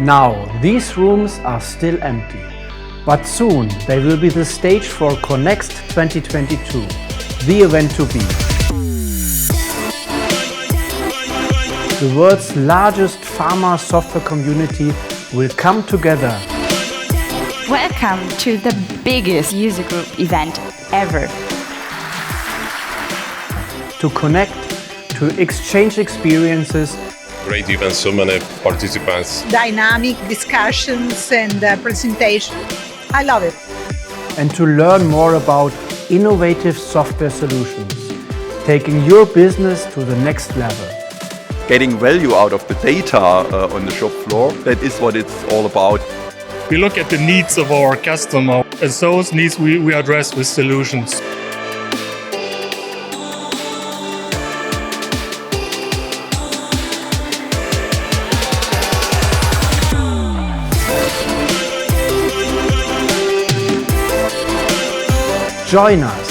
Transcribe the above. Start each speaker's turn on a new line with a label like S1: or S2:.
S1: Now, these rooms are still empty, but soon they will be the stage for Connext 2022, the event to be. The world's largest pharma software community will come together.
S2: Welcome to the biggest user group event ever.
S1: To connect, to exchange experiences.
S3: Great event, so many participants.
S4: Dynamic discussions and presentation. I love it.
S1: And to learn more about innovative software solutions, taking your business to the next level.
S5: Getting value out of the data on the shop floor, that is what it's all about.
S6: We look at the needs of our customer. As those needs we address with solutions.
S1: Join us